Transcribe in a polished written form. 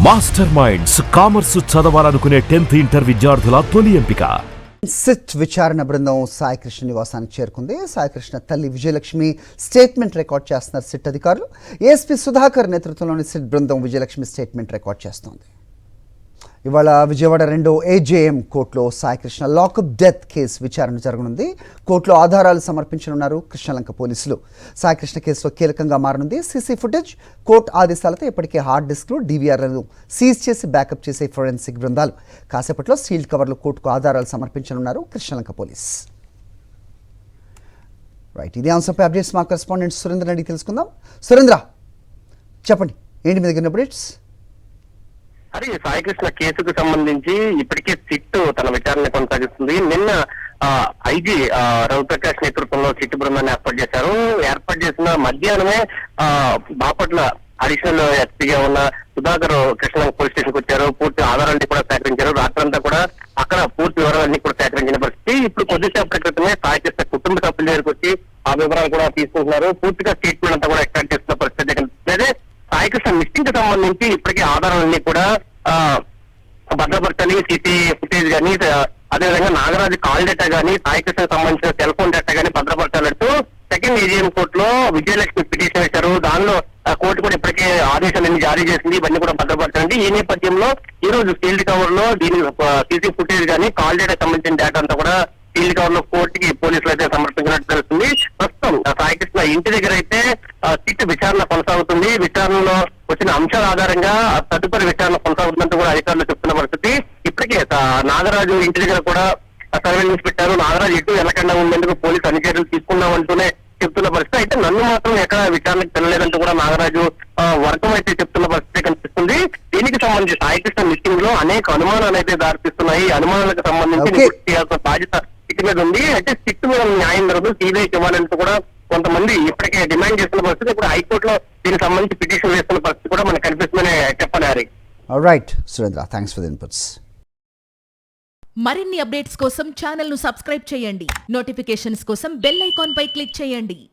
Master minds commerce చదవాలనుకునే 10th inter విద్యార్థుల తొలి ఎంపిక. సిట్ విచారణ బృందం సాయికృష్ణ నివాసానికి చేరుకుంది. సాయికృష్ణ తల్లి విజయలక్ష్మి స్టేట్మెంట్ రికార్డ్ చేస్తున్నారు సిట్ అధికారులు. ఏఎస్పీ సుధాకర్ నేతృత్వంలోని సిట్ బృందం విజయలక్ష్మి స్టేట్మెంట్ రికార్డ్ చేస్తోంది. ఇవాళ విజయవాడ 2వ AJM కోర్టులో సాయికృష్ణ లాకప్ డెత్ కేసు విచారణ జరగనుంది. కోర్టులో ఆధారాలు సమర్పించనున్నారు కృష్ణలంక పోలీసులు. సాయికృష్ణ కేసులో కీలకంగా మారనుంది సీసీ ఫుటేజ్. కోర్టు ఆదేశాలతో ఇప్పటికే హార్డ్ డిస్క్లు, DVRలను సీజ్ చేసి బ్యాకప్ చేసే ఫోరెన్సిక్ బృందాలు. కాసేపట్లో సీల్డ్ కవర్లు కోర్టుకు ఆధారాలు సమర్పించనున్నారు కృష్ణలంక పోలీస్. రైట్, ఇదే అంశంపై అప్డేట్స్ మా కరెస్పాండెంట్ సురేంద్ర అడిగి తెలుసుకుందాం. సురేంద్ర, చెప్పండి, ఏంటి మీ దగ్గర అప్డేట్స్? అది సాయికృష్ణ కేసుకు సంబంధించి ఇప్పటికే సిట్ తన విచారణ కొనసాగిస్తుంది. నిన్న IG రవిప్రకాష్ నేతృత్వంలో సిట్ బృందాన్ని ఏర్పాటు చేసిన మధ్యాహ్నమే బాపట్ల అడిషనల్ ఎస్పీగా ఉన్న సుధాకర్ కృష్ణ పోలీస్ స్టేషన్ కు వచ్చారు. పూర్తి ఆధారాలన్నీ కూడా సేకరించారు. రాత్రంతా కూడా అక్కడ పూర్తి వివరాలన్నీ కూడా సేకరించిన పరిస్థితి. ఇప్పుడు కొద్దిసేపటి క్రితమే సాయికృష్ణ కుటుంబ సభ్యుల దగ్గరికి వచ్చి ఆ వివరాలు కూడా తీసుకుంటున్నారు. పూర్తిగా స్టేట్మెంట్ అంతా కూడా ఎక్స్ట్రాక్ట్ చేస్తున్న పరిస్థితి కనిపిస్తుంది. సాయికృష్ణ మిస్సింగ్ కి సంబంధించి ఇప్పటికే ఆధారాలన్నీ కూడా భద్రపరచాలి. సీసీ ఫుటేజ్ కానీ, అదేవిధంగా నాగరాజు కాల్ డేటా కానీ, సాయికృష్ణకు సంబంధించిన సెల్ ఫోన్ డేటా కానీ భద్రపరచాలంటూ 2nd AJM కోర్టులో విజయలక్ష్మి పిటిషన్ వేశారు. దానిలో కోర్టు కూడా ఇప్పటికే ఆదేశాలన్నీ జారీ చేసింది. ఇవన్నీ కూడా భద్రపరచాలండి. ఈ నేపథ్యంలో ఈ రోజు సీల్డ్ కవర్ లో దీని సీసీ ఫుటేజ్ కానీ, కాల్ డేటా సంబంధించిన డేటా అంతా కూడా సీల్డ్ కవర్ లో కోర్టుకి పోలీసులు అయితే సమర్పించినట్టు తెలుస్తుంది. ప్రస్తుతం సాయికృష్ణ ఇంటి దగ్గర అయితే సిట్ విచారణ కొనసాగుతుంది. విచారణలో వచ్చిన అంశాల ఆధారంగా తదుపరి విచారణ కొనసాగుతున్నట్టు కూడా అధికారులు చెప్తున్న పరిస్థితి. ఇప్పటికే నాగరాజు ఇంటి దగ్గర కూడా సర్వేలెన్స్ పెట్టారు. నాగరాజు ఎటు వెనకుండా ఉండేందుకు పోలీసు అన్ని చర్యలు తీసుకున్నామంటూనే చెప్తున్న పరిస్థితి. అయితే నన్ను మాత్రం ఎక్కడ విచారణకు తెల్లలేదంటూ కూడా నాగరాజు వర్గం అయితే చెప్తున్న పరిస్థితి కనిపిస్తుంది. దీనికి సంబంధించి సాయికృష్ణ మిస్సింగ్ లో అనేక అనుమానాలు అయితే దారితీస్తున్నాయి. అనుమానాలకు సంబంధించి చేయాల్సిన బాధ్యత సిట్ మీద ఉంది. అయితే సిట్ మీద న్యాయం జరగదు, CBIకి ఇవ్వాలంటూ కూడా కొంతమంది ఇప్పటికే డిమాండ్ చేస్తున్న పరిస్థితి. ఇప్పుడు హైకోర్టులో దీనికి సంబంధించి పిటిషన్ వేస్తున్న పరిస్థితి కూడా మనకు కనిపిస్తుందని చెప్పాలి. Hari, right Surendra, thanks for the inputs. మరిన్ని అప్డేట్స్ కోసం ఛానల్ ను సబ్స్క్రైబ్ చేయండి. నోటిఫికేషన్స్ కోసం బెల్ ఐకాన్ పై క్లిక్ చేయండి.